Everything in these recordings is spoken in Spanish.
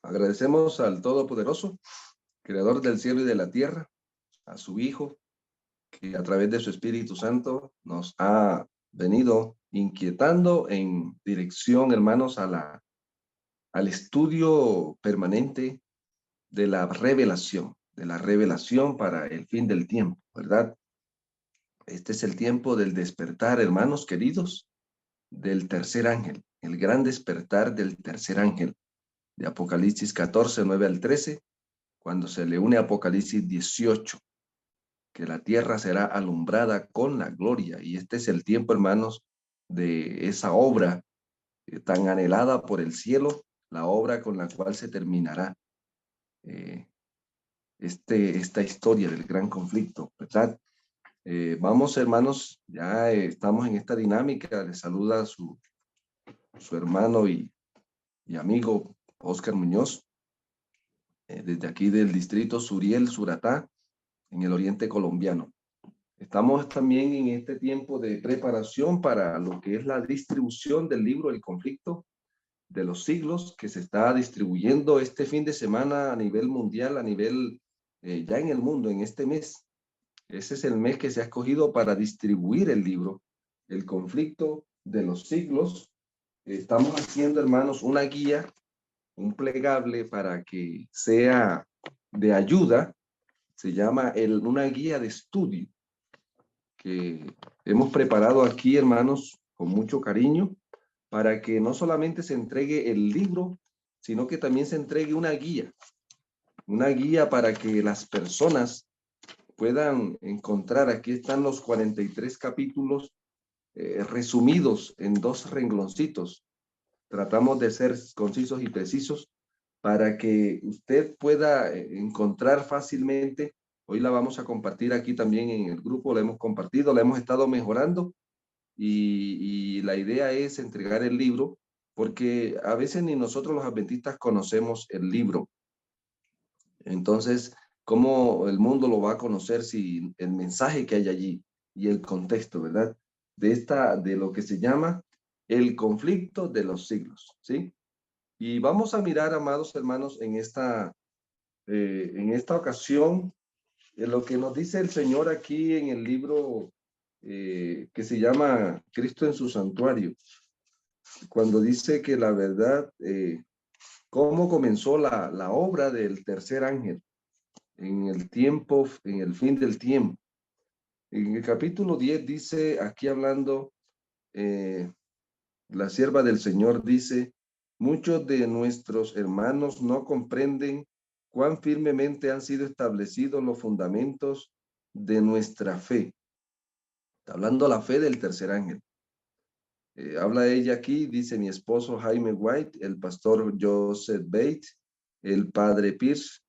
Agradecemos al Todopoderoso, Creador del cielo y de la tierra, a su Hijo, que a través de su Espíritu Santo nos ha venido inquietando en dirección, hermanos, al estudio permanente de la revelación para el fin del tiempo, ¿verdad? Este es el tiempo del despertar, hermanos queridos, del tercer ángel, el gran despertar del tercer ángel, de Apocalipsis 14, 9 al 13, cuando se le une Apocalipsis 18, que la tierra será alumbrada con la gloria. Y este es el tiempo, hermanos, de esa obra tan anhelada por el cielo, la obra con la cual se terminará eh, esta historia del gran conflicto, ¿verdad? Vamos, hermanos, ya estamos en esta dinámica. Les saluda su hermano y amigo Oscar Muñoz, desde aquí del distrito Suriel, Suratá, en el oriente colombiano. Estamos también en este tiempo de preparación para lo que es la distribución del libro El conflicto de los siglos, que se está distribuyendo este fin de semana a nivel mundial, a nivel ya en el mundo, en este mes. Ese es el mes que se ha escogido para distribuir el libro El conflicto de los siglos. Estamos haciendo, hermanos, una guía, un plegable para que sea de ayuda. Se llama una guía de estudio que hemos preparado aquí, hermanos, con mucho cariño, para que no solamente se entregue el libro, sino que también se entregue una guía para que las personas puedan encontrar. Aquí están los 43 capítulos resumidos en 2 rengloncitos. Tratamos de ser concisos y precisos para que usted pueda encontrar fácilmente. Hoy la vamos a compartir aquí también en el grupo, la hemos compartido, la hemos estado mejorando y la idea es entregar el libro porque a veces ni nosotros los adventistas conocemos el libro. Entonces, ¿cómo el mundo lo va a conocer si el mensaje que hay allí y el contexto, ¿verdad? De lo que se llama el conflicto de los siglos, ¿sí? Y vamos a mirar, amados hermanos, en esta ocasión, lo que nos dice el Señor aquí en el libro que se llama Cristo en su santuario, cuando dice que la verdad, cómo comenzó la obra del tercer ángel en el tiempo, en el fin del tiempo. En el capítulo 10 dice, aquí hablando, eh, la sierva del Señor dice, muchos de nuestros hermanos no comprenden cuán firmemente han sido establecidos los fundamentos de nuestra fe. Está hablando la fe del tercer ángel. Habla ella aquí, dice mi esposo Jaime White, el pastor Joseph Bates, el padre Pierce,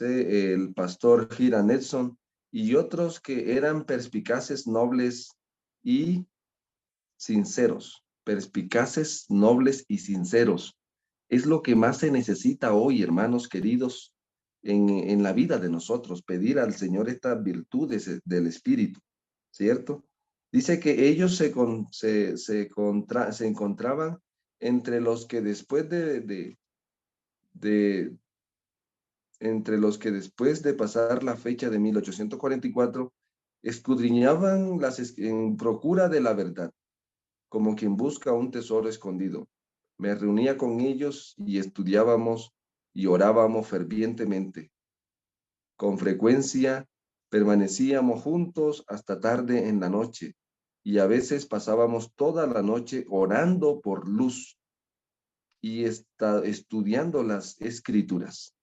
el pastor Gira Nelson y otros que eran perspicaces, nobles y sinceros. Perspicaces, nobles y sinceros. Es lo que más se necesita hoy, hermanos queridos, en la vida de nosotros, pedir al Señor estas virtudes del Espíritu, ¿cierto? Dice que ellos se encontraban entre los que después de entre los que después de pasar la fecha de 1844 escudriñaban en procura de la verdad, como quien busca un tesoro escondido. Me reunía con ellos y estudiábamos y orábamos fervientemente. Con frecuencia permanecíamos juntos hasta tarde en la noche y a veces pasábamos toda la noche orando por luz y estudiando las escrituras.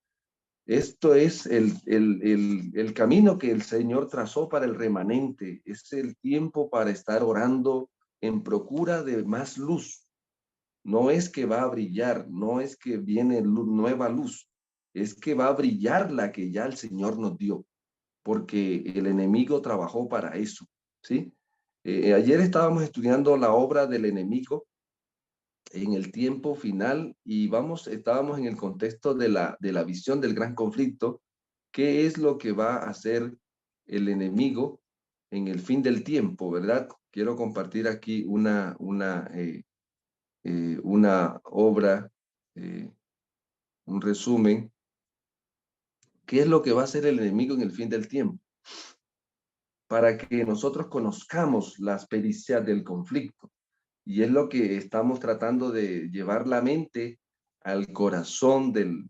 Esto es el camino que el Señor trazó para el remanente. Es el tiempo para estar orando en procura de más luz. No es que va a brillar, no es que viene nueva luz, es que va a brillar la que ya el Señor nos dio, porque el enemigo trabajó para eso, ¿sí? Ayer estábamos estudiando la obra del enemigo en el tiempo final y estábamos en el contexto de la visión del gran conflicto. ¿Qué es lo que va a hacer el enemigo en el fin del tiempo, verdad? Quiero compartir aquí una obra eh, un resumen. ¿Qué es lo que va a hacer el enemigo en el fin del tiempo? Para que nosotros conozcamos las pericias del conflicto. Y es lo que estamos tratando de llevar la mente al corazón del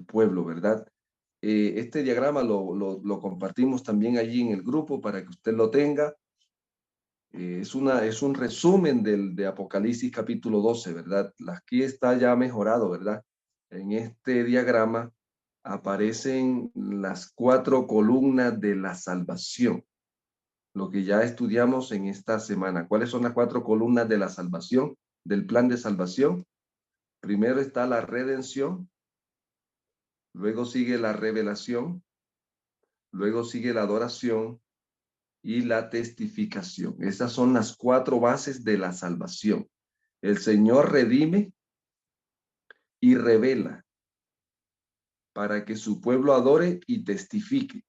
pueblo, ¿verdad? Este diagrama lo compartimos también allí en el grupo para que usted lo tenga. Es un resumen de Apocalipsis capítulo 12, ¿verdad? Aquí está ya mejorado, ¿verdad? En este diagrama aparecen las 4 columnas de la salvación, lo que ya estudiamos en esta semana. ¿Cuáles son las 4 columnas de la salvación, del plan de salvación? Primero está la redención, luego sigue la revelación, luego sigue la adoración y la testificación. Esas son las 4 bases de la salvación. El Señor redime y revela para que su pueblo adore y testifique.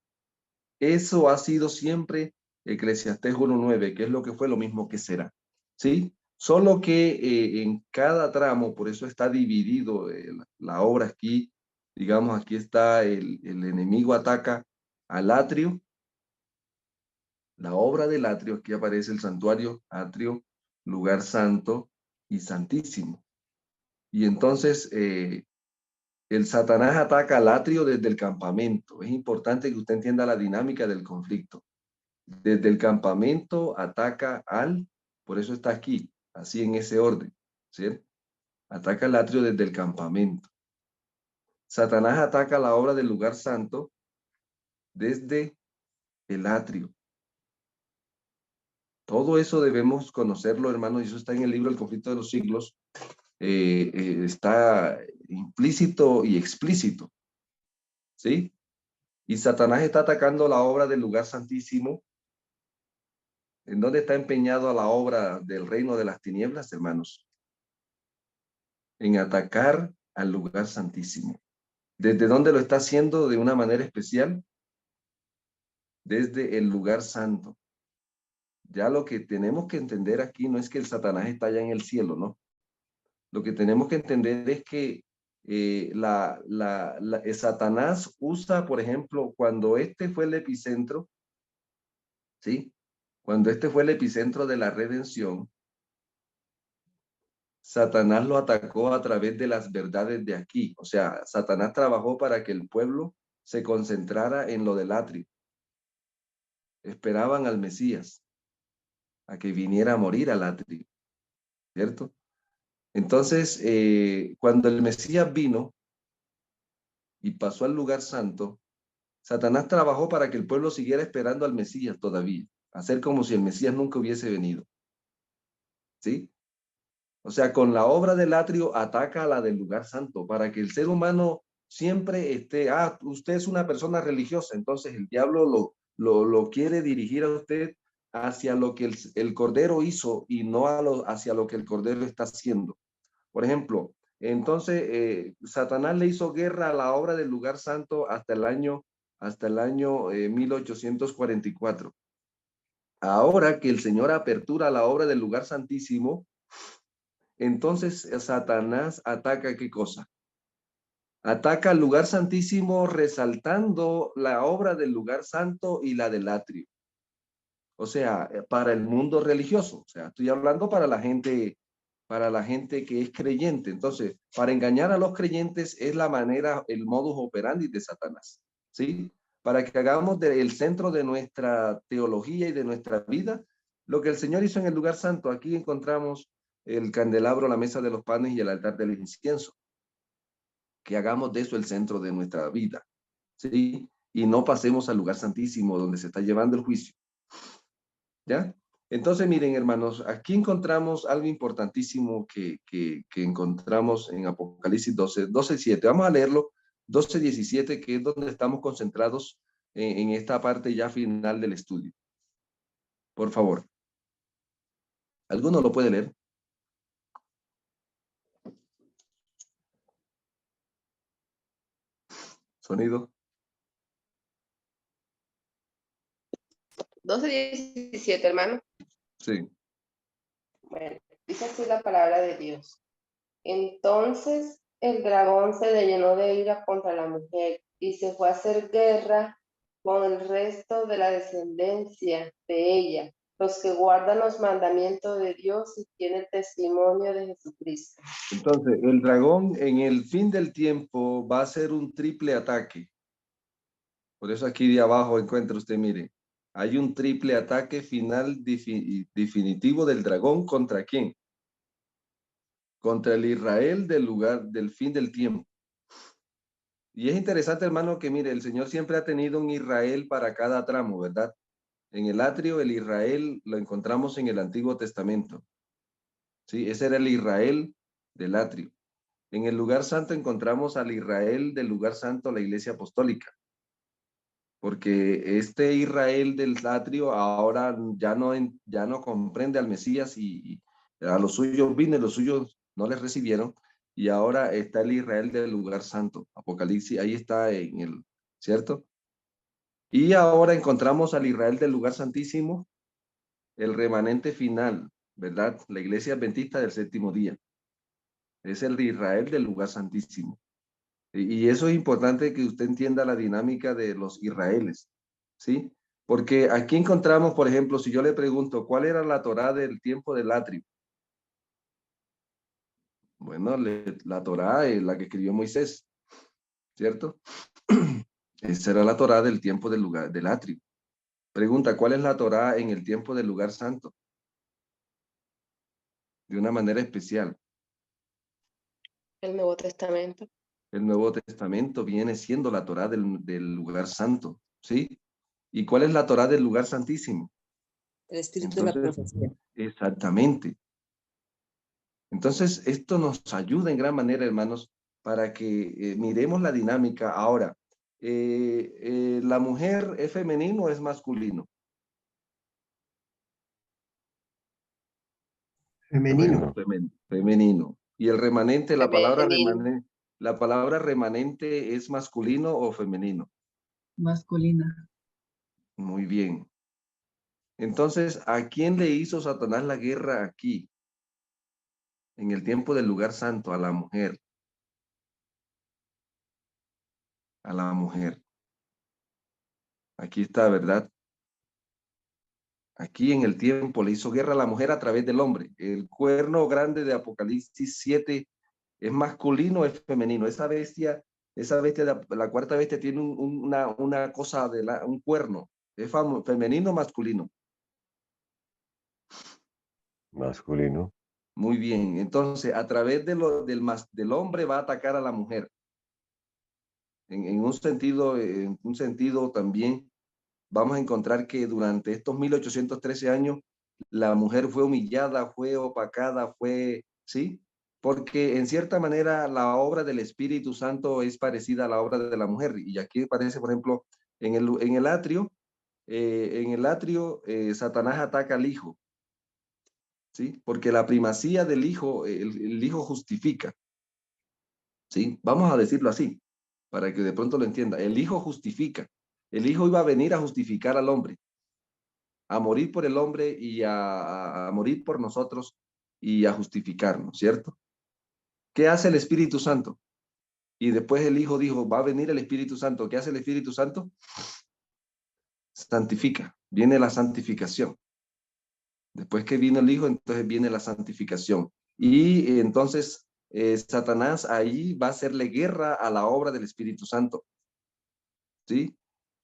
Eso ha sido siempre Eclesiastés 1:9, que es lo que fue, lo mismo que será. ¿Sí? Solo que en cada tramo, por eso está dividido la obra aquí, digamos, aquí está el enemigo ataca al atrio, la obra del atrio, aquí aparece el santuario, atrio, lugar santo y santísimo. Y entonces el Satanás ataca al atrio desde el campamento. Es importante que usted entienda la dinámica del conflicto. Desde el campamento ataca por eso está aquí, así en ese orden, ¿sí? Ataca el atrio desde el campamento. Satanás ataca la obra del lugar santo desde el atrio. Todo eso debemos conocerlo, hermanos, y eso está en el libro El conflicto de los siglos. Está implícito y explícito, ¿sí? Y Satanás está atacando la obra del lugar santísimo. ¿En dónde está empeñado la obra del reino de las tinieblas, hermanos? En atacar al lugar santísimo. ¿Desde dónde lo está haciendo de una manera especial? Desde el lugar santo. Ya lo que tenemos que entender aquí no es que el Satanás está allá en el cielo, ¿no? Lo que tenemos que entender es que Satanás usa, por ejemplo, cuando este fue el epicentro, ¿sí? Cuando este fue el epicentro de la redención, Satanás lo atacó a través de las verdades de aquí. O sea, Satanás trabajó para que el pueblo se concentrara en lo del atrio. Esperaban al Mesías, a que viniera a morir al atrio, ¿cierto? Entonces, cuando el Mesías vino y pasó al lugar santo, Satanás trabajó para que el pueblo siguiera esperando al Mesías todavía, hacer como si el Mesías nunca hubiese venido, ¿sí? O sea, con la obra del atrio ataca a la del lugar santo para que el ser humano siempre esté, usted es una persona religiosa, entonces el diablo lo quiere dirigir a usted hacia lo que el Cordero hizo y no hacia lo que el Cordero está haciendo. Por ejemplo, entonces Satanás le hizo guerra a la obra del lugar santo hasta el año 1844. Ahora que el Señor apertura la obra del lugar santísimo, entonces Satanás ataca ¿qué cosa? Ataca al lugar santísimo resaltando la obra del lugar santo y la del atrio. O sea, para el mundo religioso. O sea, estoy hablando para la gente que es creyente. Entonces, para engañar a los creyentes es la manera, el modus operandi de Satanás. ¿Sí? Para que hagamos del centro de nuestra teología y de nuestra vida lo que el Señor hizo en el lugar santo. Aquí encontramos el candelabro, la mesa de los panes y el altar del incienso. Que hagamos de eso el centro de nuestra vida, ¿sí? Y no pasemos al lugar santísimo donde se está llevando el juicio, ¿ya? Entonces, miren, hermanos, aquí encontramos algo importantísimo que encontramos en Apocalipsis 12:7. Vamos a leerlo, 12:17, que es donde estamos concentrados en esta parte ya final del estudio. Por favor. ¿Alguno lo puede leer? Sonido. 12:17, hermano. Sí. Bueno, dice así la palabra de Dios. Entonces El dragón se llenó de ira contra la mujer y se fue a hacer guerra con el resto de la descendencia de ella, los que guardan los mandamientos de Dios y tienen testimonio de Jesucristo. Entonces, el dragón en el fin del tiempo va a hacer un triple ataque. Por eso aquí de abajo encuentra usted, mire, hay un triple ataque final definitivo del dragón. ¿Contra quién? Contra el Israel del lugar del fin del tiempo. Y es interesante, hermano, que mire, el Señor siempre ha tenido un Israel para cada tramo, ¿verdad? En el atrio, el Israel lo encontramos en el Antiguo Testamento. Sí, ese era el Israel del atrio. En el lugar santo encontramos al Israel del lugar santo, la iglesia apostólica. Porque este Israel del atrio ahora ya no comprende al Mesías y a los suyos vino, los suyos no les recibieron, y ahora está el Israel del lugar santo. Apocalipsis, ahí está en el, ¿cierto? Y ahora encontramos al Israel del lugar santísimo, el remanente final, ¿verdad? La iglesia adventista del séptimo día. Es el de Israel del lugar santísimo. Y eso es importante que usted entienda la dinámica de los Israeles, ¿sí? Porque aquí encontramos, por ejemplo, si yo le pregunto, ¿cuál era la Torá del tiempo del atrio? Bueno, la Torá es la que escribió Moisés, ¿cierto? Esa era la Torá del tiempo del lugar, del atrio. Pregunta, ¿cuál es la Torá en el tiempo del lugar santo? De una manera especial. El Nuevo Testamento. El Nuevo Testamento viene siendo la Torá del lugar santo, ¿sí? ¿Y cuál es la Torá del lugar santísimo? El espíritu de la Entonces, profecía. exactamente. Entonces, esto nos ayuda en gran manera, hermanos, para que miremos la dinámica. Ahora, ¿la mujer es femenino o es masculino? Bueno, Femenino. femenino. Y el remanente, Femenino. la palabra remanente es masculino o femenino. Masculina. Muy bien. Entonces, ¿a quién le hizo Satanás la guerra aquí? En el tiempo del lugar santo, a la mujer. A la mujer. Aquí está, ¿verdad? Aquí en el tiempo le hizo guerra a la mujer a través del hombre. El cuerno grande de Apocalipsis 7 es masculino o es femenino. Esa bestia, la cuarta bestia tiene una cosa un cuerno. ¿Es femenino o masculino? Masculino. Muy bien. Entonces, a través del hombre va a atacar a la mujer. En un sentido también vamos a encontrar que durante estos 1813 años la mujer fue humillada, fue opacada, ¿sí? Porque en cierta manera la obra del Espíritu Santo es parecida a la obra de la mujer. Y aquí parece, por ejemplo, en el atrio, Satanás ataca al hijo, ¿sí? Porque la primacía del hijo, el hijo justifica, ¿sí? Vamos a decirlo así, para que de pronto lo entienda. El hijo justifica. El hijo iba a venir a justificar al hombre, a morir por el hombre y a morir por nosotros y a justificarnos, ¿cierto? ¿Qué hace el Espíritu Santo? Y después el Hijo dijo, va a venir el Espíritu Santo. ¿Qué hace el Espíritu Santo? Santifica, viene la santificación. Después que vino el Hijo, entonces viene la santificación. Y entonces Satanás ahí va a hacerle guerra a la obra del Espíritu Santo, ¿sí?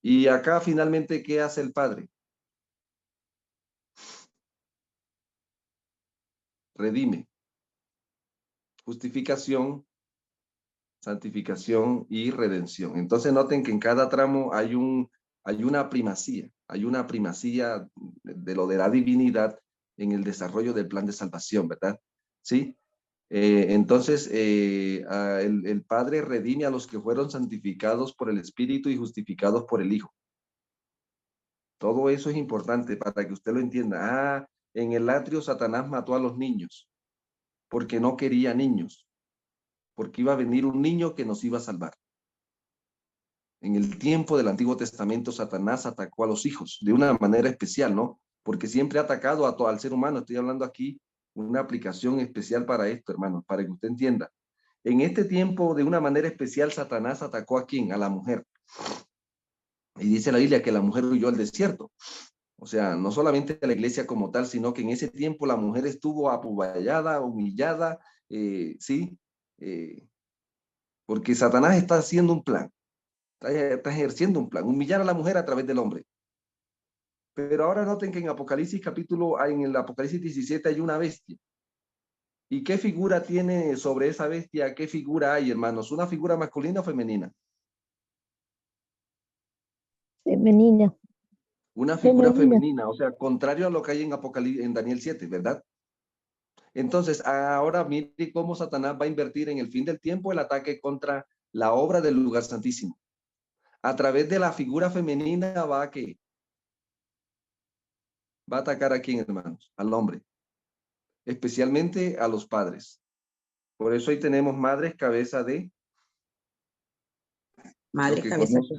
Y acá finalmente, ¿qué hace el Padre? Redime. Justificación, santificación y redención. Entonces noten que en cada tramo hay una primacía de lo de la divinidad en el desarrollo del plan de salvación, ¿verdad? ¿Sí? Entonces, el Padre redime a los que fueron santificados por el Espíritu y justificados por el Hijo. Todo eso es importante para que usted lo entienda. En el atrio Satanás mató a los niños porque no quería niños, porque iba a venir un niño que nos iba a salvar. En el tiempo del Antiguo Testamento, Satanás atacó a los hijos de una manera especial, ¿no? Porque siempre ha atacado al ser humano. Estoy hablando aquí una aplicación especial para esto, hermanos, para que usted entienda. En este tiempo, de una manera especial, Satanás atacó ¿a quién? A la mujer. Y dice la Biblia que la mujer huyó al desierto. O sea, no solamente a la iglesia como tal, sino que en ese tiempo la mujer estuvo apuballada, humillada, ¿sí? Porque Satanás está haciendo un plan, está ejerciendo un plan, humillar a la mujer a través del hombre. Pero ahora noten que en Apocalipsis en el Apocalipsis 17 hay una bestia. ¿Y qué figura tiene sobre esa bestia? ¿Qué figura hay, hermanos? ¿Una figura masculina o femenina? Femenina. Una figura Femenina. femenina, o sea, contrario a lo que hay en Apocalipsis, en Daniel 7, ¿verdad? Entonces, ahora mire cómo Satanás va a invertir en el fin del tiempo el ataque contra la obra del lugar santísimo. A través de la figura femenina va a atacar a quién, hermanos, al hombre, especialmente a los padres. Por eso hoy tenemos madres cabeza de lo Madre que cabeza. conoce.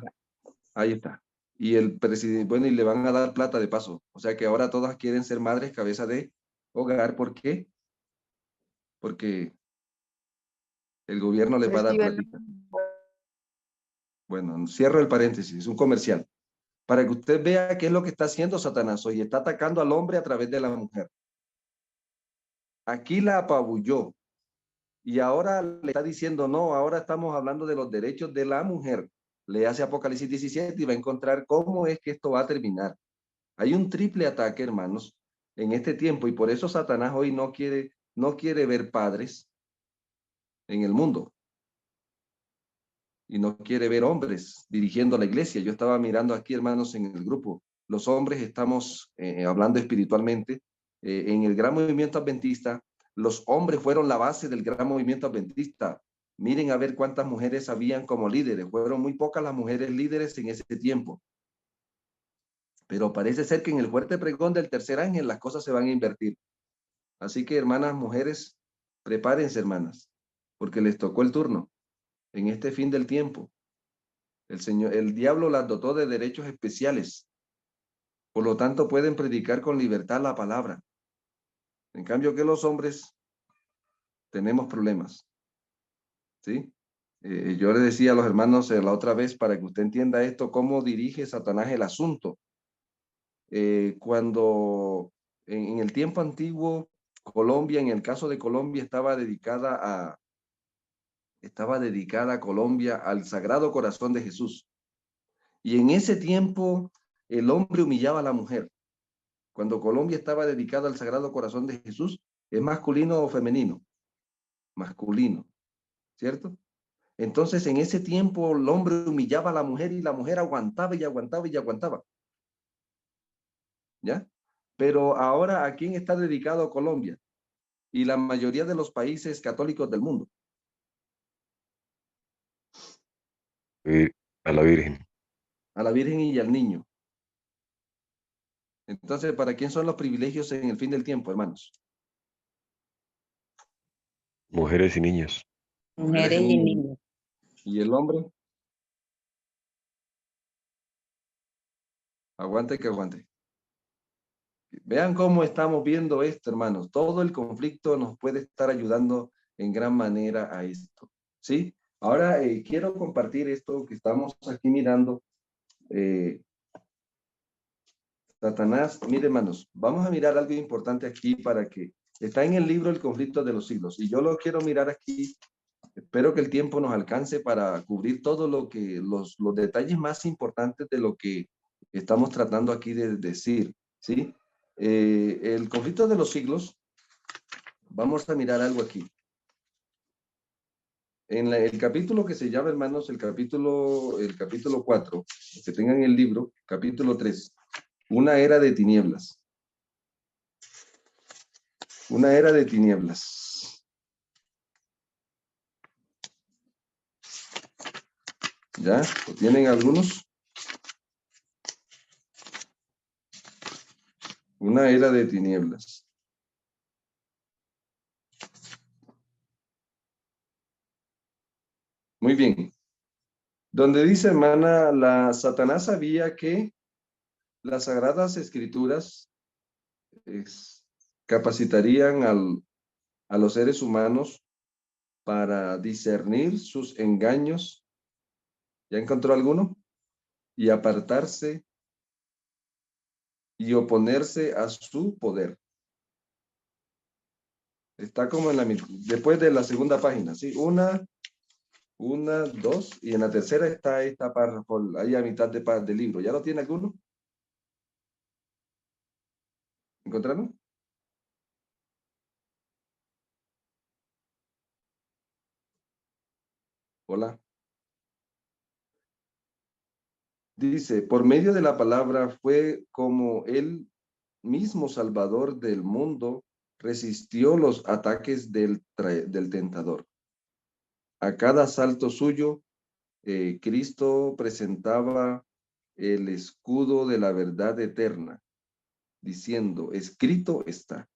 Ahí está. Y el presidente, bueno, y le van a dar plata de paso. O sea que ahora todas quieren ser madres cabeza de hogar. ¿Por qué? Porque el gobierno les va a dar platita. Bueno, cierro el paréntesis, es un comercial. Para que usted vea qué es lo que está haciendo Satanás hoy. Está atacando al hombre a través de la mujer. Aquí la apabulló. Y ahora le está diciendo, no, ahora estamos hablando de los derechos de la mujer. Le hace Apocalipsis 17 y va a encontrar cómo es que esto va a terminar. Hay un triple ataque, hermanos, en este tiempo. Y por eso Satanás hoy no quiere ver padres en el mundo. Y no quiere ver hombres dirigiendo la iglesia. Yo estaba mirando aquí, hermanos, en el grupo. Los hombres estamos hablando espiritualmente. En el gran movimiento adventista, los hombres fueron la base del gran movimiento adventista. Miren a ver cuántas mujeres habían como líderes. Fueron muy pocas las mujeres líderes en ese tiempo. Pero parece ser que en el fuerte pregón del tercer ángel las cosas se van a invertir. Así que, hermanas, mujeres, prepárense, hermanas, porque les tocó el turno en este fin del tiempo. El diablo las dotó de derechos especiales. Por lo tanto, pueden predicar con libertad la palabra. En cambio que los hombres tenemos problemas. ¿Sí? Yo le decía a los hermanos la otra vez, para que usted entienda esto, cómo dirige Satanás el asunto. Cuando en el tiempo antiguo, Colombia, en el caso de Colombia, estaba dedicada a Colombia al Sagrado Corazón de Jesús. Y en ese tiempo el hombre humillaba a la mujer. Cuando Colombia estaba dedicada al Sagrado Corazón de Jesús, ¿es masculino o femenino? Masculino, ¿cierto? Entonces en ese tiempo el hombre humillaba a la mujer y la mujer aguantaba y aguantaba y aguantaba. ¿Ya? Pero ahora, ¿a quién está dedicado Colombia? Y la mayoría de los países católicos del mundo. A la Virgen. A la Virgen y al niño. Entonces, ¿para quién son los privilegios en el fin del tiempo, hermanos? Mujeres y niños. Mujeres y niños. ¿Y el hombre? Aguante que aguante. Vean cómo estamos viendo esto, hermanos. Todo el conflicto nos puede estar ayudando en gran manera a esto. ¿Sí? Ahora quiero compartir esto que estamos aquí mirando. Satanás, mire, hermanos, vamos a mirar algo importante aquí para que está en el libro El conflicto de los siglos. Y yo lo quiero mirar aquí. Espero que el tiempo nos alcance para cubrir todo lo que, los detalles más importantes de lo que estamos tratando aquí de decir. ¿Sí? El conflicto de los siglos, vamos a mirar algo aquí. En el capítulo que se llama, hermanos, el capítulo 4, que tengan el libro, capítulo 3, una era de tinieblas. Una era de tinieblas. ¿Ya? ¿Lo tienen algunos? Una era de tinieblas. Muy bien. Donde dice, hermana, Satanás sabía que las Sagradas Escrituras capacitarían a los seres humanos para discernir sus engaños. ¿Ya encontró alguno? Y apartarse y oponerse a su poder. Está como en la después de la segunda página, ¿sí? Una, dos, y en la tercera está esta párrafo, ahí a mitad del libro. ¿Ya lo tiene alguno? ¿Encontraron? Hola. Dice, por medio de la palabra fue como el mismo Salvador del mundo resistió los ataques del tentador. A cada salto suyo, Cristo presentaba el escudo de la verdad eterna, diciendo, escrito está.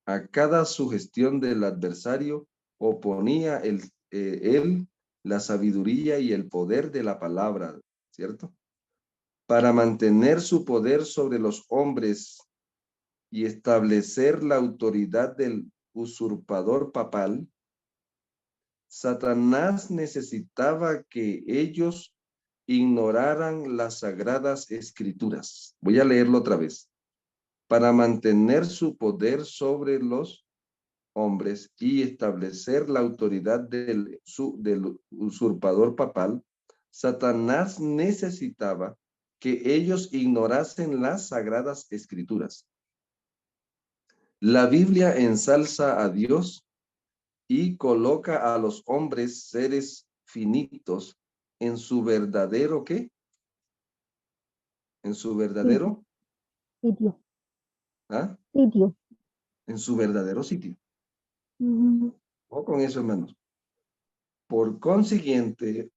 A cada sugestión del adversario oponía él la sabiduría y el poder de la palabra, ¿cierto? Para mantener su poder sobre los hombres y establecer la autoridad del usurpador papal, Satanás necesitaba que ellos ignoraran las sagradas escrituras. Voy a leerlo otra vez. Para mantener su poder sobre los hombres y establecer la autoridad del usurpador papal, Satanás necesitaba que ellos ignorasen las sagradas escrituras. La Biblia ensalza a Dios y coloca a los hombres seres finitos en su verdadero ¿qué? En su verdadero Sitio. ¿ah? Sitio. En su verdadero sitio. Ujú. O con eso, hermanos. Por consiguiente,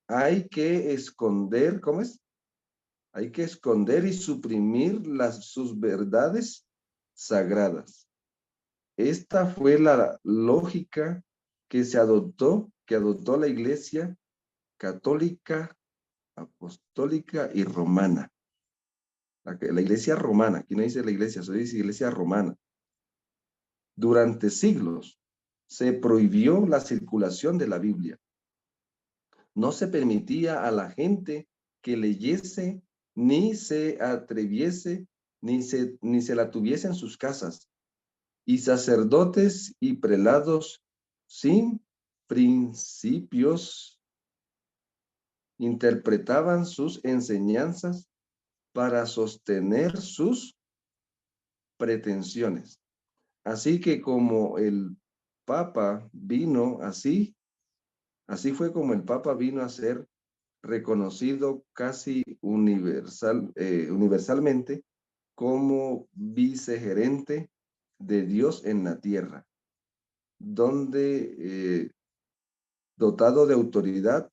hay que esconder, ¿cómo es? Hay que esconder y suprimir sus verdades sagradas. Esta fue la lógica que adoptó la Iglesia católica, apostólica y romana. La Iglesia romana, aquí no dice la Iglesia, solo dice Iglesia romana. Durante siglos se prohibió la circulación de la Biblia. No se permitía a la gente que leyese, ni se atreviese, ni se la tuviese en sus casas. Y sacerdotes y prelados sin principios interpretaban sus enseñanzas para sostener sus pretensiones. Así que como el Papa vino así fue como el Papa vino a ser reconocido casi universalmente como vicegerente de Dios en la tierra, donde dotado de autoridad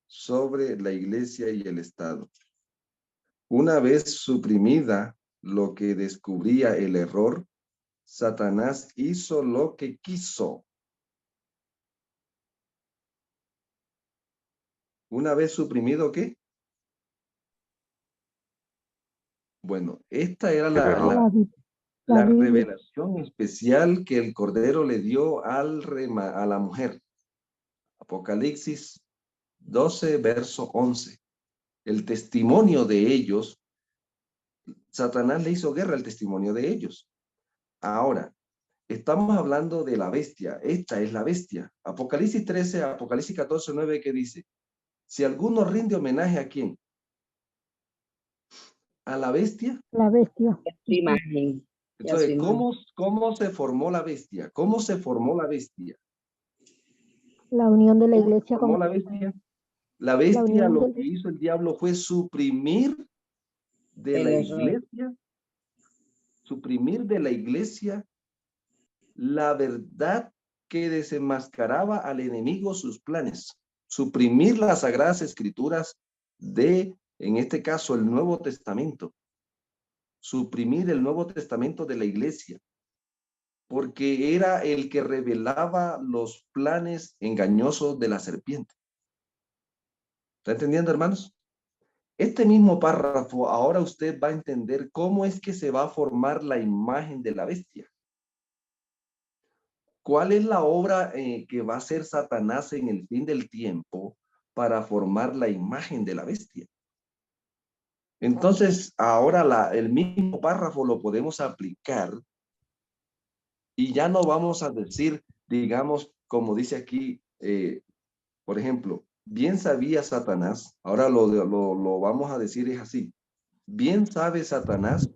sobre la Iglesia y el Estado. Una vez suprimida lo que descubría el error, Satanás hizo lo que quiso. Una vez suprimido, ¿qué? Bueno, esta era El error. la Biblia. revelación especial que el Cordero le dio a la mujer. Apocalipsis 12, verso 11. El testimonio de ellos, Satanás le hizo guerra al testimonio de ellos. Ahora, estamos hablando de la bestia. Esta es la bestia. Apocalipsis 13, Apocalipsis 14, 9, que dice, si alguno rinde homenaje ¿a quién? ¿A la bestia? La bestia. Su imagen. Entonces, ¿cómo se formó la bestia? ¿Cómo se formó la bestia? La unión de la ¿Cómo se iglesia formó con la bestia? La bestia unión lo que hizo el diablo fue suprimir de la iglesia la verdad que desenmascaraba al enemigo sus planes. Suprimir las sagradas escrituras en este caso, el Nuevo Testamento. Suprimir el Nuevo Testamento de la iglesia, porque era el que revelaba los planes engañosos de la serpiente. ¿Está entendiendo, hermanos? Este mismo párrafo, ahora usted va a entender cómo es que se va a formar la imagen de la bestia. ¿Cuál es la obra que va a hacer Satanás en el fin del tiempo para formar la imagen de la bestia? Entonces, ahora el mismo párrafo lo podemos aplicar y ya no vamos a decir, digamos, como dice aquí, por ejemplo, bien sabía Satanás, ahora lo vamos a decir es así, bien sabe Satanás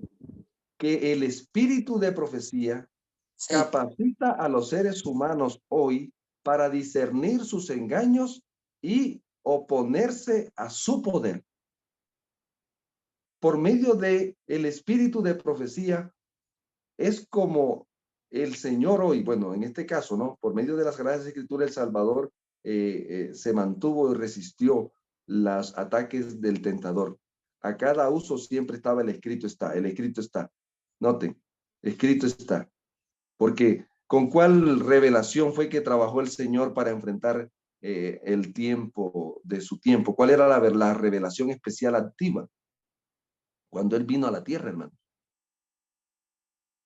que el espíritu de profecía Sí, capacita a los seres humanos hoy para discernir sus engaños y oponerse a su poder. Por medio de el espíritu de profecía, es como el Señor hoy, bueno, en este caso, ¿no? Por medio de las Sagradas Escrituras, el Salvador se mantuvo y resistió los ataques del tentador. A cada uso siempre estaba el escrito está, el escrito está. Noten, escrito está. Porque ¿con cuál revelación fue que trabajó el Señor para enfrentar el tiempo de su tiempo? ¿Cuál era la revelación especial activa? Cuando Él vino a la tierra, hermano.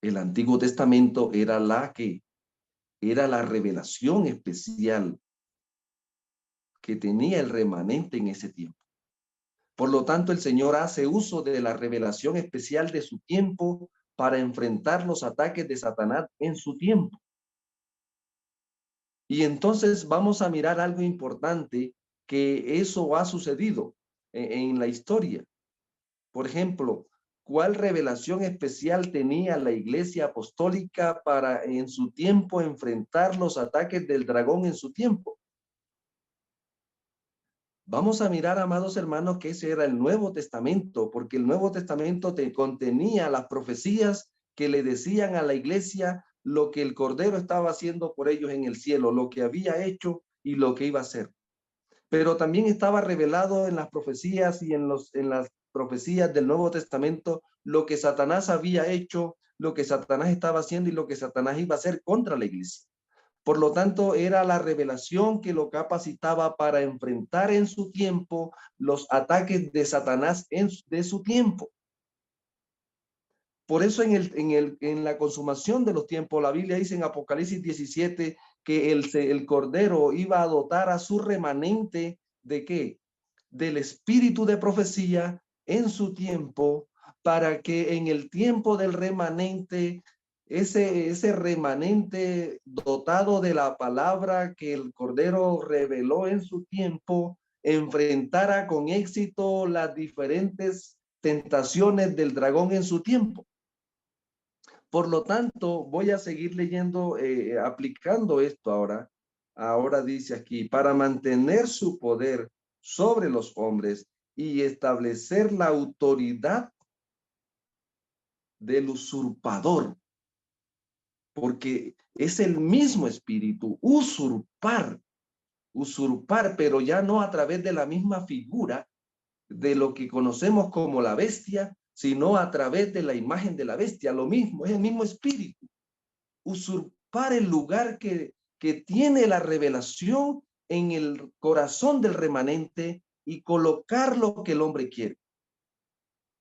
El Antiguo Testamento era era la revelación especial que tenía el remanente en ese tiempo. Por lo tanto, el Señor hace uso de la revelación especial de su tiempo para enfrentar los ataques de Satanás en su tiempo. Y entonces vamos a mirar algo importante, que eso ha sucedido en la historia. Por ejemplo, ¿cuál revelación especial tenía la Iglesia Apostólica para en su tiempo enfrentar los ataques del dragón en su tiempo? Vamos a mirar, amados hermanos, que ese era el Nuevo Testamento, porque el Nuevo Testamento contenía las profecías que le decían a la iglesia lo que el Cordero estaba haciendo por ellos en el cielo, lo que había hecho y lo que iba a hacer. Pero también estaba revelado en las profecías y en las profecías del Nuevo Testamento lo que Satanás había hecho, lo que Satanás estaba haciendo y lo que Satanás iba a hacer contra la iglesia. Por lo tanto, era la revelación que lo capacitaba para enfrentar en su tiempo los ataques de Satanás de su tiempo. Por eso en la consumación de los tiempos, la Biblia dice en Apocalipsis 17 que el Cordero iba a dotar a su remanente ¿de qué? Del espíritu de profecía en su tiempo, para que en el tiempo del remanente, ese remanente dotado de la palabra que el Cordero reveló en su tiempo, enfrentara con éxito las diferentes tentaciones del dragón en su tiempo. Por lo tanto, voy a seguir leyendo, aplicando esto ahora. Ahora dice aquí, para mantener su poder sobre los hombres y establecer la autoridad del usurpador, porque es el mismo espíritu, usurpar, pero ya no a través de la misma figura de lo que conocemos como la bestia, sino a través de la imagen de la bestia. Lo mismo, es el mismo espíritu. Usurpar el lugar que tiene la revelación en el corazón del remanente y colocar lo que el hombre quiere.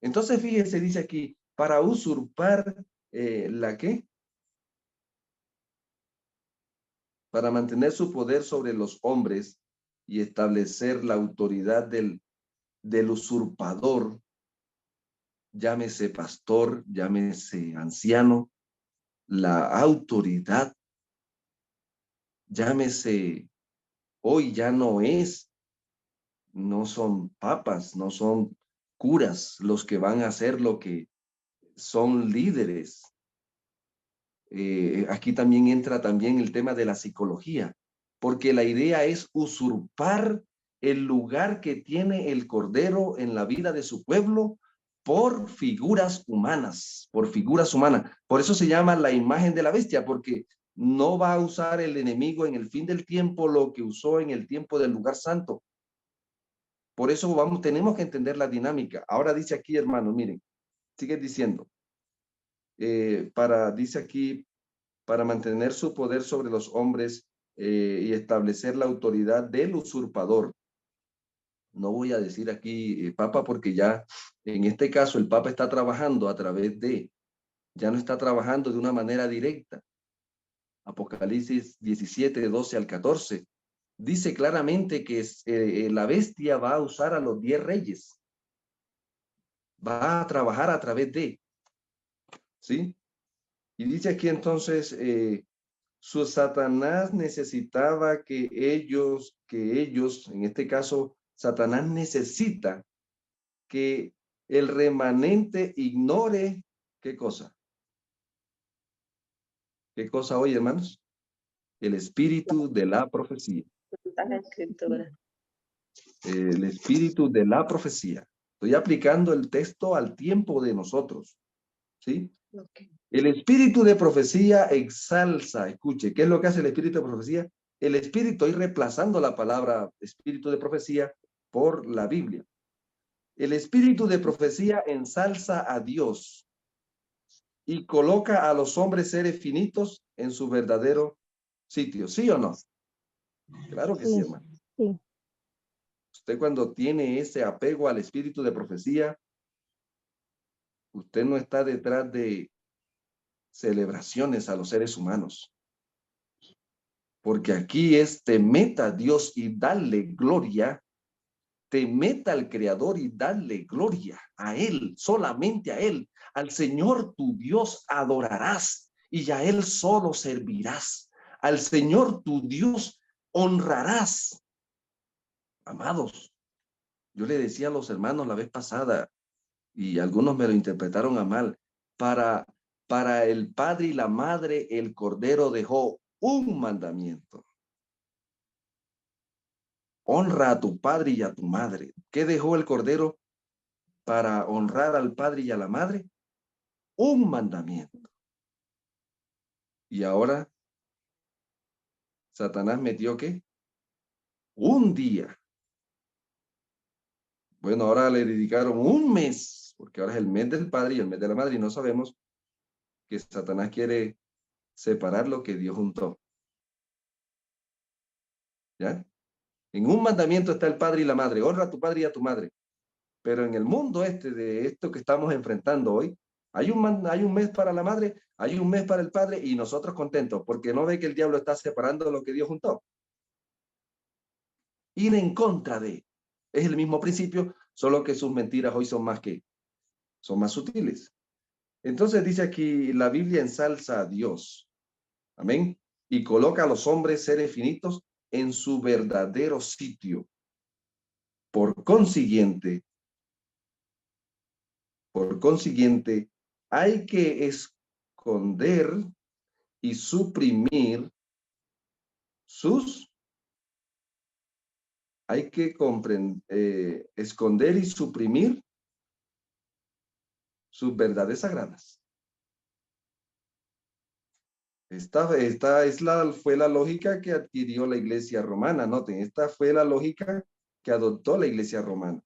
Entonces, fíjense, dice aquí, para usurpar la qué, para mantener su poder sobre los hombres y establecer la autoridad del usurpador, llámese pastor, llámese anciano, la autoridad, llámese, hoy ya no son papas, no son curas los que van a hacer lo que son líderes. Aquí también entra también el tema de la psicología, porque la idea es usurpar el lugar que tiene el Cordero en la vida de su pueblo por figuras humanas, por figuras humanas. Por eso se llama la imagen de la bestia, porque no va a usar el enemigo en el fin del tiempo lo que usó en el tiempo del lugar santo. Por eso tenemos que entender la dinámica. Ahora dice aquí, hermano, miren, sigue diciendo, dice aquí, para mantener su poder sobre los hombres y establecer la autoridad del usurpador. No voy a decir aquí papa, porque ya en este caso el papa está trabajando a través ya no está trabajando de una manera directa. Apocalipsis 17, 12 al 14, dice claramente que la bestia va a usar a los 10 reyes. Va a trabajar a través de, ¿sí? Y dice aquí entonces, su Satanás necesitaba que ellos, en este caso, Satanás necesita que el remanente ignore, ¿qué cosa? ¿Qué cosa hoy, hermanos? El espíritu de la profecía. La escritura. El espíritu de la profecía. Estoy aplicando el texto al tiempo de nosotros, ¿sí? Okay. El espíritu de profecía exalza, escuche, ¿qué es lo que hace el espíritu de profecía? El espíritu, estoy reemplazando la palabra espíritu de profecía por la Biblia. El espíritu de profecía ensalza a Dios y coloca a los hombres seres finitos en su verdadero sitio, ¿sí o no? Claro que sí, Sí, hermano. sí, Usted cuando tiene ese apego al espíritu de profecía, usted no está detrás de celebraciones a los seres humanos. Porque aquí es temed a Dios y darle gloria, temed al Creador y darle gloria a Él, solamente a Él. Al Señor tu Dios adorarás y a Él solo servirás. Al Señor tu Dios honrarás. Amados, yo le decía a los hermanos la vez pasada, y algunos me lo interpretaron a mal, para el padre y la madre, el Cordero dejó un mandamiento. Honra a tu padre y a tu madre. ¿Qué dejó el Cordero para honrar al padre y a la madre? Un mandamiento. Y ahora, Satanás metió ¿qué? Un día. Bueno, ahora le dedicaron un mes, porque ahora es el mes del padre y el mes de la madre, y no sabemos que Satanás quiere separar lo que Dios juntó. ¿Ya? En un mandamiento está el padre y la madre. Honra a tu padre y a tu madre. Pero en el mundo de esto que estamos enfrentando hoy, hay un mes para la madre, hay un mes para el padre y nosotros contentos porque no ve que el diablo está separando lo que Dios juntó. Ir en contra de. Es el mismo principio, solo que sus mentiras hoy son más sutiles. Entonces dice aquí, la Biblia ensalza a Dios. Amén. Y coloca a los hombres, seres finitos, en su verdadero sitio. Por consiguiente, hay que esconder y suprimir hay que esconder y suprimir sus verdades sagradas. Fue la lógica que adquirió la iglesia romana. Noten, esta fue la lógica que adoptó la iglesia romana.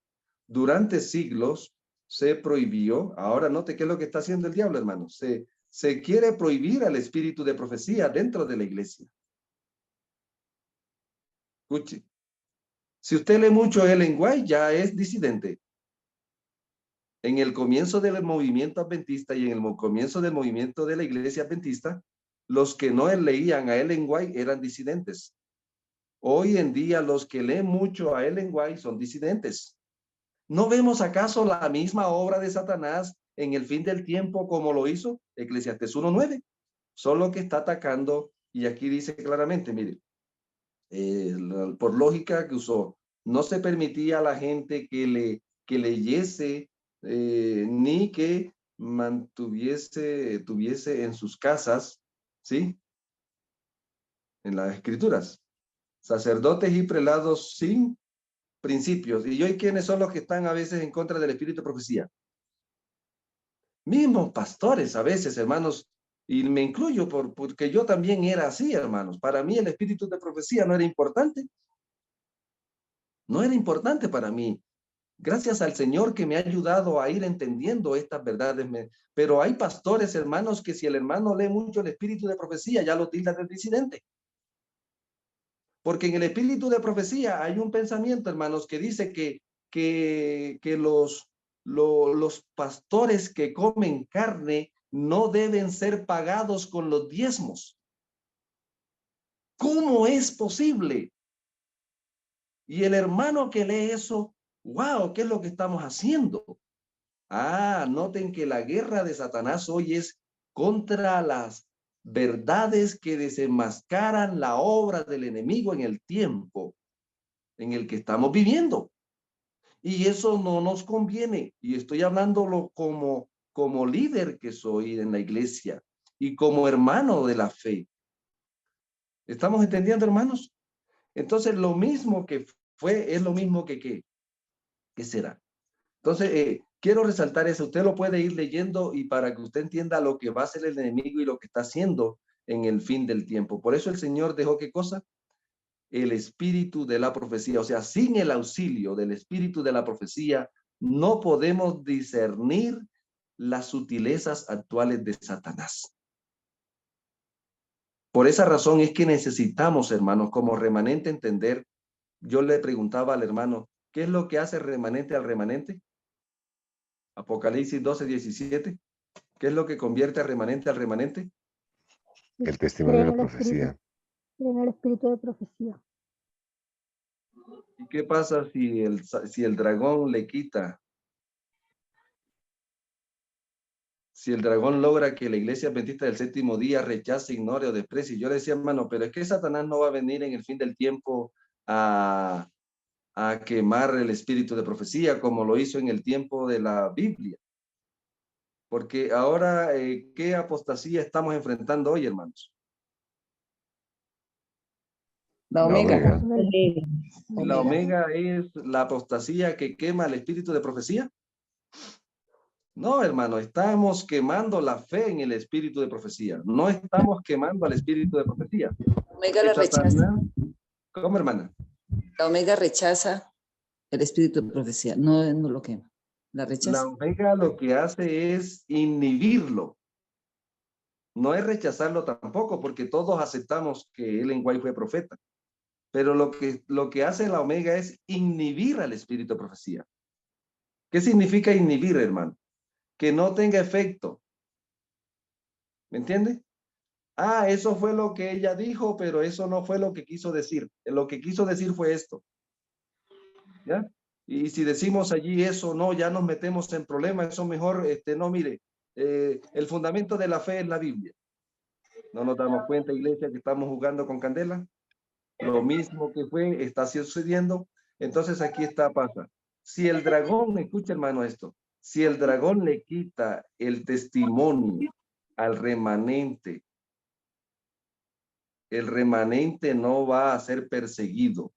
Durante siglos se prohibió, ahora note qué es lo que está haciendo el diablo, hermano. Se quiere prohibir al espíritu de profecía dentro de la iglesia. Escuche, si usted lee mucho Ellen White, ya es disidente. En el comienzo del movimiento adventista y en el comienzo del movimiento de la iglesia adventista, los que no leían a Ellen White eran disidentes. Hoy en día los que leen mucho a Ellen White son disidentes. ¿No vemos acaso la misma obra de Satanás en el fin del tiempo como lo hizo Eclesiastés 1:9? Solo que está atacando, y aquí dice claramente, mire, por lógica que usó, no se permitía a la gente que leyese ni que tuviese en sus casas, ¿sí? En las escrituras, sacerdotes y prelados sin principios. ¿Y hoy quiénes son los que están a veces en contra del espíritu de profecía? Mismos pastores a veces, hermanos, y me incluyo porque yo también era así, hermanos. Para mí el espíritu de profecía no era importante. No era importante para mí. Gracias al Señor que me ha ayudado a ir entendiendo estas verdades. Pero hay pastores, hermanos, que si el hermano lee mucho el espíritu de profecía, ya lo tilda de disidente. Porque en el espíritu de profecía hay un pensamiento, hermanos, que dice que los pastores que comen carne no deben ser pagados con los diezmos. es posible. Y el hermano que lee eso, wow, ¿qué es lo que estamos haciendo? Noten que la guerra de Satanás hoy es contra las verdades que desenmascaran la obra del enemigo en el tiempo en el que estamos viviendo. Y eso no nos conviene. Y estoy hablándolo como líder que soy en la iglesia y como hermano de la fe. ¿Estamos entendiendo, hermanos? Entonces, lo mismo que fue, es lo mismo que ¿qué? ¿Qué será? Entonces, quiero resaltar eso. Usted lo puede ir leyendo y para que usted entienda lo que va a hacer el enemigo y lo que está haciendo en el fin del tiempo. Por eso el Señor dejó ¿qué cosa? El espíritu de la profecía. O sea, sin el auxilio del espíritu de la profecía, no podemos discernir las sutilezas actuales de Satanás. Por esa razón es que necesitamos, hermanos, como remanente entender. Yo le preguntaba al hermano, ¿qué es lo que hace remanente al remanente? Apocalipsis 12:17. ¿Qué es lo que convierte al remanente al remanente? El testimonio de la Creen el espíritu, profecía. creen el espíritu de profecía. ¿Y qué pasa si el dragón le quita? Si el dragón logra que la iglesia adventista del séptimo día rechace, ignore o desprecie. Yo le decía, hermano, pero es que Satanás no va a venir en el fin del tiempo a quemar el espíritu de profecía como lo hizo en el tiempo de la Biblia. Porque ahora, ¿qué apostasía estamos enfrentando hoy, hermanos? La La omega. omega. La omega es la apostasía que quema el espíritu de profecía. No, hermano, estamos quemando la fe en el espíritu de profecía. No estamos quemando al espíritu de profecía. Omega la rechaza. Satanás, ¿cómo, hermana? La omega rechaza el espíritu de profecía, no lo quema. La La rechaza. omega lo que hace es inhibirlo. No es rechazarlo tampoco, porque todos aceptamos que Ellen White fue profeta. Pero lo que hace la omega es inhibir al espíritu de profecía. ¿Qué significa inhibir, hermano? Que no tenga efecto. ¿Me entiende? Eso fue lo que ella dijo, pero eso no fue lo que quiso decir. Lo que quiso decir fue esto. ¿Ya? Y si decimos allí eso, no, ya nos metemos en problemas, eso mejor, no, mire, el fundamento de la fe es la Biblia. ¿No nos damos cuenta, iglesia, que estamos jugando con candela? Lo mismo que fue, está sucediendo. Entonces aquí pasa. Si el dragón, escucha hermano esto, si el dragón le quita el testimonio al remanente, el remanente no va a ser perseguido.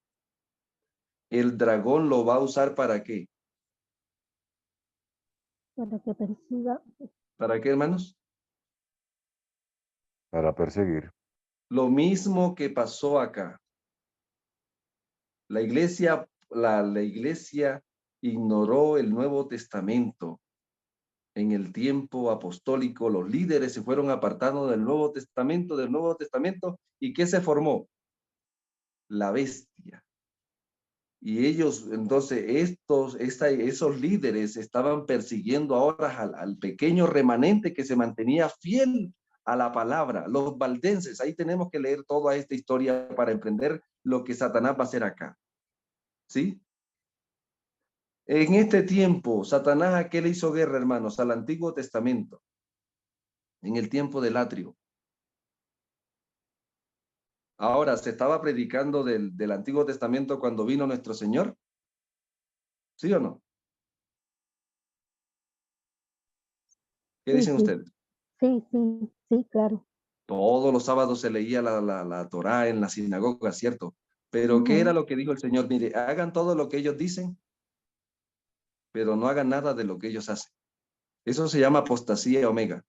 El dragón lo va a usar ¿para qué? Para que persiga. ¿Para qué, hermanos? Para perseguir. Lo mismo que pasó acá. La iglesia ignoró el Nuevo Testamento. En el tiempo apostólico, los líderes se fueron apartando del Nuevo Testamento, ¿y qué se formó? La bestia. Y ellos, entonces, esos líderes estaban persiguiendo ahora al pequeño remanente que se mantenía fiel a la palabra, los valdenses. Ahí tenemos que leer toda esta historia para emprender lo que Satanás va a hacer acá. ¿Sí? En este tiempo, Satanás, ¿a qué le hizo guerra, hermanos? Al Antiguo Testamento, en el tiempo del atrio. Ahora, ¿se estaba predicando del Antiguo Testamento cuando vino nuestro Señor? ¿Sí o no? ¿Qué Sí, dicen sí, ustedes? sí, claro. Todos los sábados se leía la Torá en la sinagoga, ¿cierto? Pero ¿qué era Ujú. lo que dijo el Señor? Mire, hagan todo lo que ellos dicen, pero no hagan nada de lo que ellos hacen. Eso se llama apostasía omega.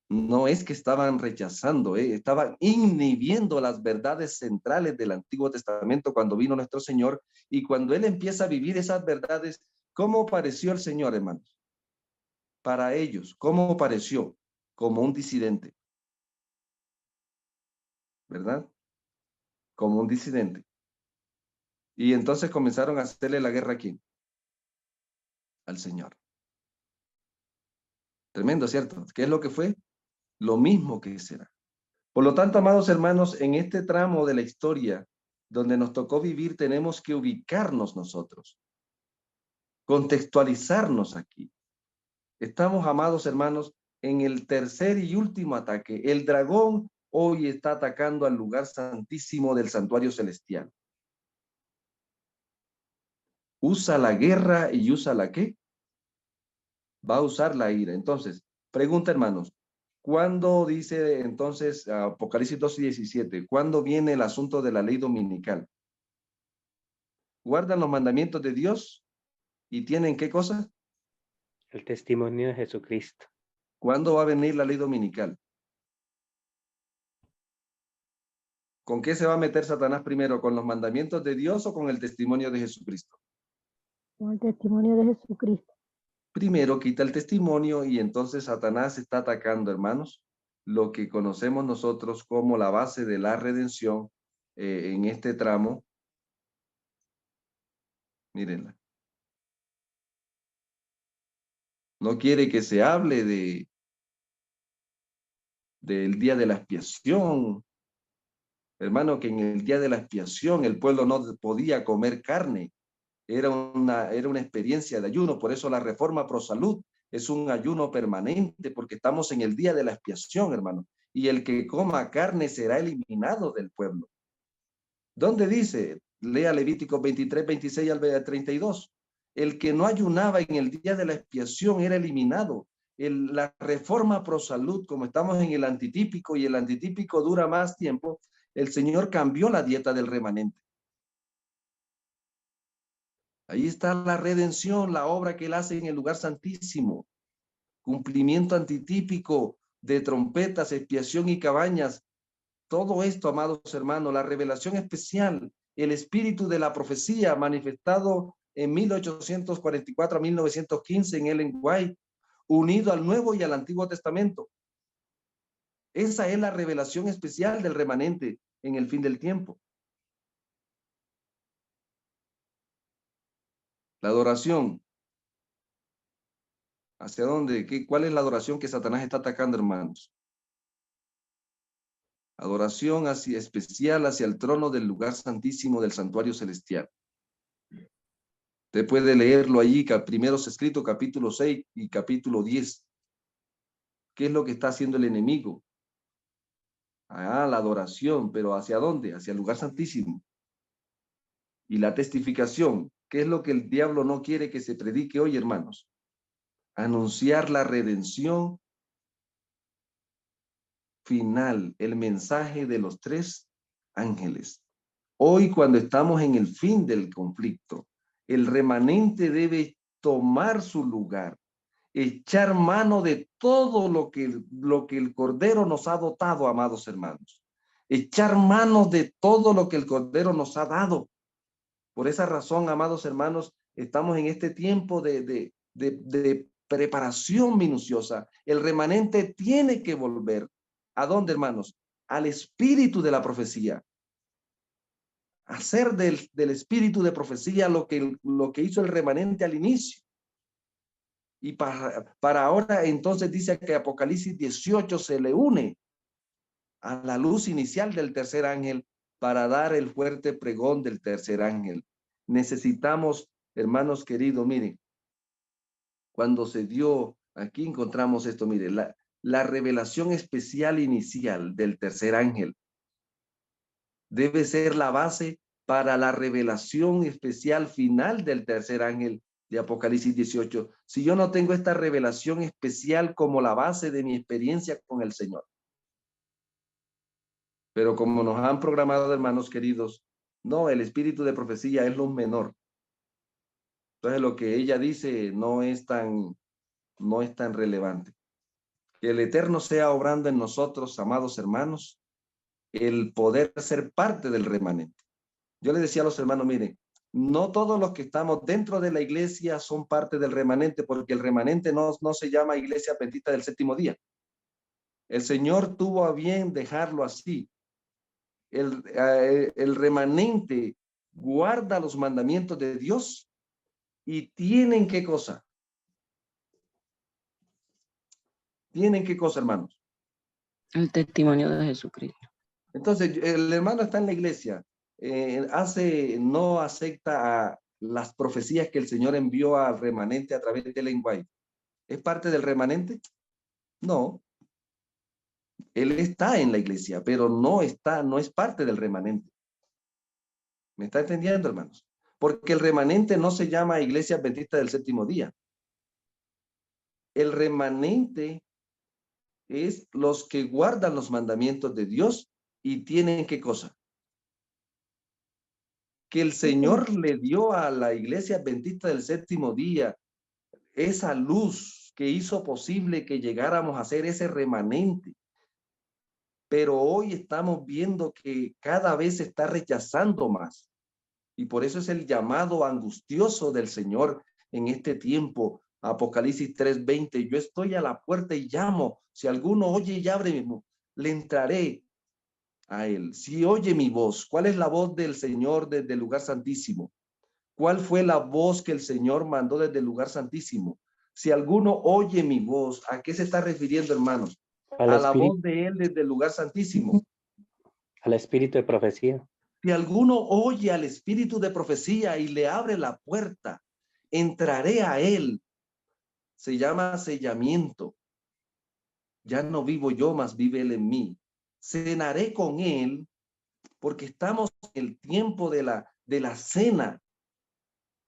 No es que estaban rechazando, estaban inhibiendo las verdades centrales del Antiguo Testamento cuando vino nuestro Señor, y cuando Él empieza a vivir esas verdades, ¿cómo pareció el Señor, hermanos? Para ellos, ¿cómo pareció? Como un disidente, ¿verdad? Como un disidente. Y entonces comenzaron a hacerle la guerra ¿a quién? Al Señor. Tremendo, ¿cierto? ¿Qué es lo que fue? Lo mismo que será. Por lo tanto, amados hermanos, en este tramo de la historia donde nos tocó vivir, tenemos que ubicarnos nosotros, contextualizarnos aquí. Estamos, amados hermanos, en el tercer y último ataque. El dragón hoy está atacando al lugar santísimo del santuario celestial. Usa la guerra y usa la ¿qué? Va a usar la ira. Entonces, pregunta, hermanos, ¿cuándo dice entonces Apocalipsis 2:17? ¿Cuándo viene el asunto de la ley dominical? ¿Guardan los mandamientos de Dios y tienen qué cosa? El testimonio de Jesucristo. ¿Cuándo va a venir la ley dominical? ¿Con qué se va a meter Satanás primero? ¿Con los mandamientos de Dios o con el testimonio de Jesucristo? Con el testimonio de Jesucristo. Primero quita el testimonio y entonces Satanás está atacando, hermanos, lo que conocemos nosotros como la base de la redención en este tramo. Mírenla. No quiere que se hable del día de la expiación. Hermano, que en el día de la expiación el pueblo no podía comer carne. Era una experiencia de ayuno. Por eso la reforma pro salud es un ayuno permanente, porque estamos en el día de la expiación, hermano. Y el que coma carne será eliminado del pueblo. ¿Dónde dice? Lea Levítico 23, 26 al 32. El que no ayunaba en el día de la expiación era eliminado. La reforma pro salud, como estamos en el antitípico y el antitípico dura más tiempo, el Señor cambió la dieta del remanente. Ahí está la redención, la obra que Él hace en el lugar santísimo. Cumplimiento antitípico de trompetas, expiación y cabañas. Todo esto, amados hermanos, la revelación especial, el espíritu de la profecía manifestado en 1844 a 1915 en Ellen White, unido al Nuevo y al Antiguo Testamento. Esa es la revelación especial del remanente en el fin del tiempo. La adoración. ¿Hacia dónde? ¿Cuál es la adoración que Satanás está atacando, hermanos? Adoración hacia, especial hacia el trono del lugar santísimo del santuario celestial. Usted puede leerlo allí, primeros escritos, capítulo 6 y capítulo 10. ¿Qué es lo que está haciendo el enemigo? La adoración, pero ¿hacia dónde? Hacia el lugar santísimo. Y la testificación, ¿qué es lo que el diablo no quiere que se predique hoy, hermanos? Anunciar la redención final, el mensaje de los tres ángeles. Hoy, cuando estamos en el fin del conflicto, el remanente debe tomar su lugar, echar mano de todo lo que el Cordero nos ha dotado, amados hermanos. Echar mano de todo lo que el Cordero nos ha dado. Por esa razón, amados hermanos, estamos en este tiempo de preparación minuciosa. El remanente tiene que volver. ¿A dónde, hermanos? Al espíritu de la profecía. Hacer del espíritu de profecía lo que hizo el remanente al inicio. Y para ahora, entonces dice que Apocalipsis 18 se le une a la luz inicial del tercer ángel para dar el fuerte pregón del tercer ángel. Necesitamos, hermanos queridos, miren, cuando se dio, aquí encontramos esto, miren, la revelación especial inicial del tercer ángel debe ser la base para la revelación especial final del tercer ángel de Apocalipsis 18. Si yo no tengo esta revelación especial como la base de mi experiencia con el Señor. Pero como nos han programado, hermanos queridos, no, el espíritu de profecía es lo menor. Entonces lo que ella dice no es tan relevante. Que el Eterno sea obrando en nosotros, amados hermanos, el poder ser parte del remanente. Yo les decía a los hermanos, miren, no todos los que estamos dentro de la iglesia son parte del remanente, porque el remanente no se llama Iglesia Adventista del Séptimo Día. El Señor tuvo a bien dejarlo así. El remanente guarda los mandamientos de Dios y tienen qué cosa. ¿Tienen qué cosa, hermanos? El testimonio de Jesucristo. Entonces, el hermano está en la iglesia, no acepta a las profecías que el Señor envió al remanente a través del lenguaje. ¿Es parte del remanente? No. Él está en la iglesia, pero no es parte del remanente. ¿Me está entendiendo, hermanos? Porque el remanente no se llama Iglesia Adventista del Séptimo Día. El remanente es los que guardan los mandamientos de Dios y tienen ¿qué cosa? Que el Señor le dio a la Iglesia Adventista del Séptimo Día esa luz que hizo posible que llegáramos a ser ese remanente. Pero hoy estamos viendo que cada vez se está rechazando más. Y por eso es el llamado angustioso del Señor en este tiempo. Apocalipsis 3:20, yo estoy a la puerta y llamo. Si alguno oye y abre, le entraré a él. Si oye mi voz, ¿cuál es la voz del Señor desde el lugar santísimo? ¿Cuál fue la voz que el Señor mandó desde el lugar santísimo? Si alguno oye mi voz, ¿a qué se está refiriendo, hermanos? Al A la espíritu, voz de él desde el lugar santísimo. al espíritu de profecía. Si alguno oye al espíritu de profecía y le abre la puerta, entraré a él. Se llama sellamiento. Ya no vivo yo, mas vive él en mí. Cenaré con él, porque estamos en el tiempo de la cena.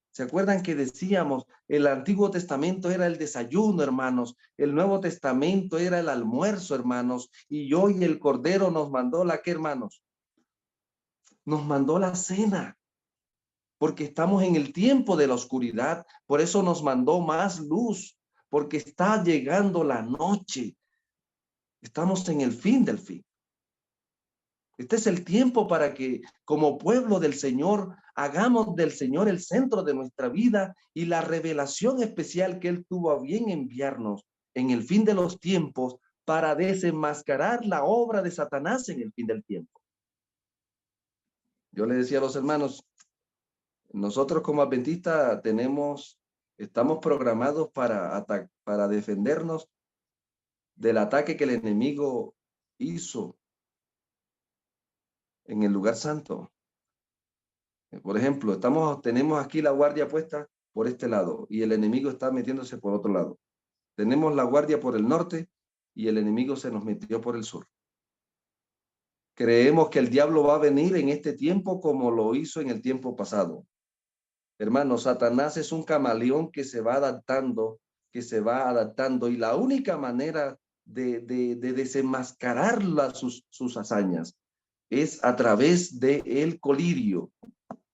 ¿Se acuerdan que decíamos, el Antiguo Testamento era el desayuno, hermanos? El Nuevo Testamento era el almuerzo, hermanos. Y hoy el Cordero nos mandó ¿qué, hermanos? Nos mandó la cena. Porque estamos en el tiempo de la oscuridad, por eso nos mandó más luz, porque está llegando la noche. Estamos en el fin del fin. Este es el tiempo para que, como pueblo del Señor, hagamos del Señor el centro de nuestra vida y la revelación especial que Él tuvo a bien enviarnos en el fin de los tiempos para desenmascarar la obra de Satanás en el fin del tiempo. Yo le decía a los hermanos, nosotros como adventistas estamos programados para defendernos del ataque que el enemigo hizo en el lugar santo. Por ejemplo, tenemos aquí la guardia puesta por este lado y el enemigo está metiéndose por otro lado. Tenemos la guardia por el norte y el enemigo se nos metió por el sur. Creemos que el diablo va a venir en este tiempo como lo hizo en el tiempo pasado. Hermano, Satanás es un camaleón que se va adaptando, y la única manera de desenmascarar sus hazañas es a través del colirio.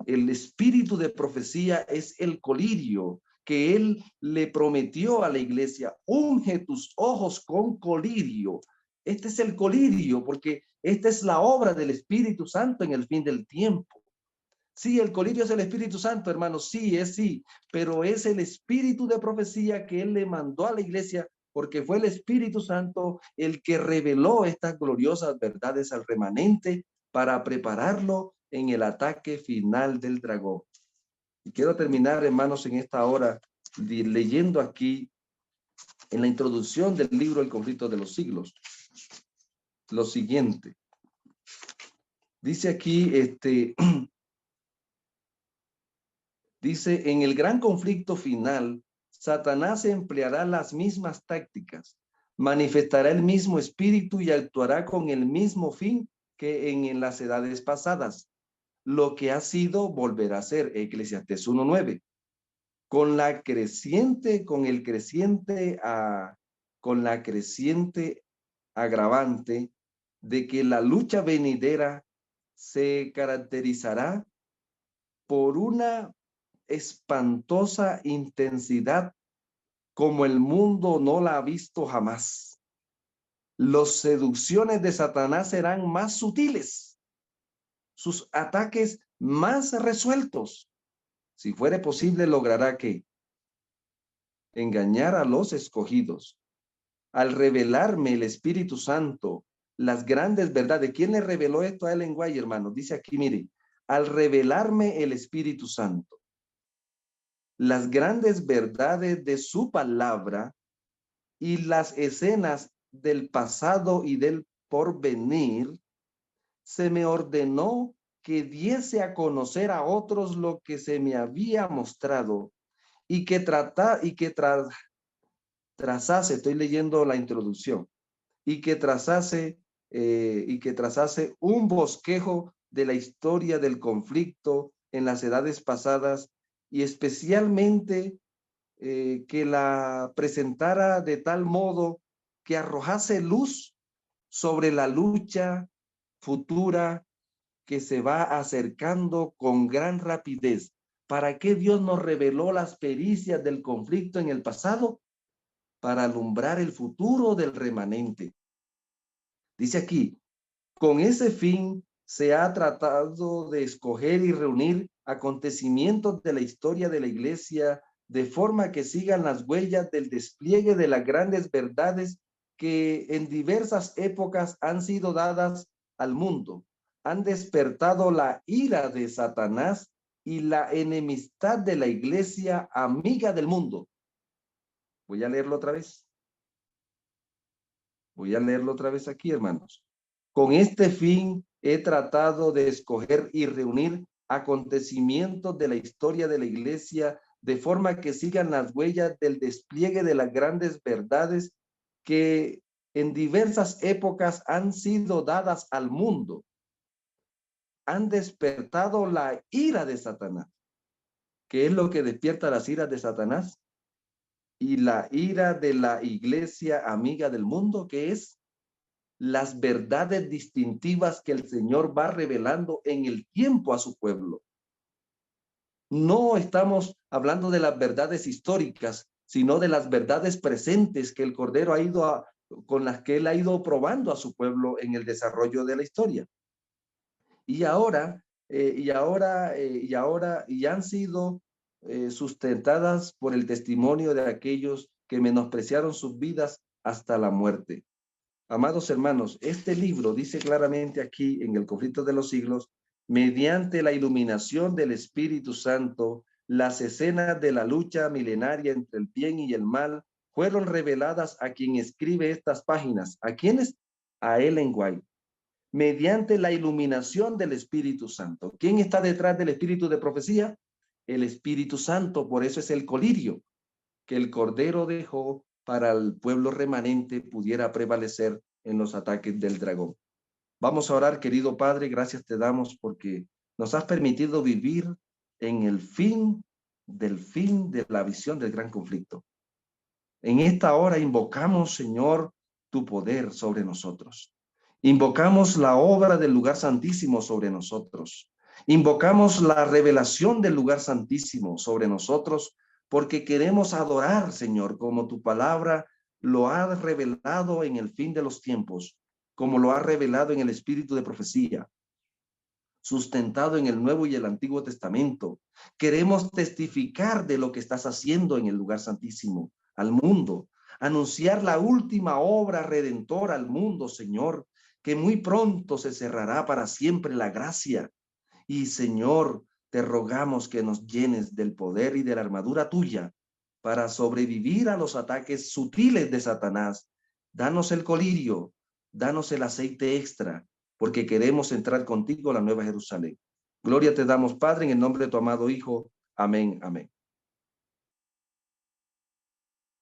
El espíritu de profecía es el colirio que él le prometió a la iglesia: unge tus ojos con colirio. Este es el colirio, porque esta es la obra del Espíritu Santo en el fin del tiempo. Sí, el colirio es el Espíritu Santo, hermanos, sí, pero es el espíritu de profecía que él le mandó a la iglesia, porque fue el Espíritu Santo el que reveló estas gloriosas verdades al remanente para prepararlo en el ataque final del dragón. Y quiero terminar, hermanos, en esta hora leyendo aquí en la introducción del libro El conflicto de los siglos lo siguiente. Dice aquí, dice, en el gran conflicto final, Satanás empleará las mismas tácticas, manifestará el mismo espíritu y actuará con el mismo fin que en las edades pasadas. Lo que ha sido volverá a ser, Eclesiastés 1:9. Con la creciente agravante de que la lucha venidera se caracterizará por una espantosa intensidad como el mundo no la ha visto jamás. Las seducciones de Satanás serán más sutiles, sus ataques más resueltos. Si fuere posible, logrará que engañar a los escogidos. Al revelarme el Espíritu Santo las grandes verdades. ¿Quién le reveló esto a Ellen White, hermano? Dice aquí, mire, al revelarme el Espíritu Santo las grandes verdades de su palabra y las escenas del pasado y del por venir, se me ordenó que diese a conocer a otros lo que se me había mostrado y que trazase, estoy leyendo la introducción, y que trazase un bosquejo de la historia del conflicto en las edades pasadas y especialmente que la presentara de tal modo que arrojase luz sobre la lucha futura que se va acercando con gran rapidez. ¿Para qué Dios nos reveló las pericias del conflicto en el pasado? Para alumbrar el futuro del remanente. Dice aquí, con ese fin se ha tratado de escoger y reunir acontecimientos de la historia de la Iglesia de forma que sigan las huellas del despliegue de las grandes verdades que en diversas épocas han sido dadas al mundo. Han despertado la ira de Satanás y la enemistad de la Iglesia amiga del mundo. Voy a leerlo otra vez. Voy a leerlo otra vez aquí, hermanos. Con este fin he tratado de escoger y reunir acontecimientos de la historia de la Iglesia de forma que sigan las huellas del despliegue de las grandes verdades que en diversas épocas han sido dadas al mundo. Han despertado la ira de Satanás. ¿Qué es lo que despierta las iras de Satanás? Y la ira de la Iglesia amiga del mundo, que es las verdades distintivas que el Señor va revelando en el tiempo a su pueblo. No estamos hablando de las verdades históricas, sino de las verdades presentes que el Cordero ha ido con las que él ha ido probando a su pueblo en el desarrollo de la historia. Y han sido sustentadas por el testimonio de aquellos que menospreciaron sus vidas hasta la muerte. Amados hermanos, este libro dice claramente aquí en el conflicto de los siglos, mediante la iluminación del Espíritu Santo, las escenas de la lucha milenaria entre el bien y el mal fueron reveladas a quien escribe estas páginas. ¿A quiénes? A Ellen White. Mediante la iluminación del Espíritu Santo. ¿Quién está detrás del espíritu de profecía? El Espíritu Santo, por eso es el colirio que el Cordero dejó para el pueblo remanente pudiera prevalecer en los ataques del dragón. Vamos a orar, querido Padre, gracias te damos porque nos has permitido vivir en el fin de la visión del gran conflicto. En esta hora invocamos, Señor, tu poder sobre nosotros. Invocamos la obra del lugar santísimo sobre nosotros. Invocamos la revelación del lugar santísimo sobre nosotros porque queremos adorar, Señor, como tu palabra lo ha revelado en el fin de los tiempos, como lo ha revelado en el espíritu de profecía, sustentado en el Nuevo y el Antiguo Testamento. Queremos testificar de lo que estás haciendo en el lugar santísimo al mundo, anunciar la última obra redentora al mundo, Señor, que muy pronto se cerrará para siempre la gracia. Y, Señor, te rogamos que nos llenes del poder y de la armadura tuya para sobrevivir a los ataques sutiles de Satanás. Danos el colirio, danos el aceite extra, porque queremos entrar contigo a la Nueva Jerusalén. Gloria te damos, Padre, en el nombre de tu amado Hijo. Amén, amén.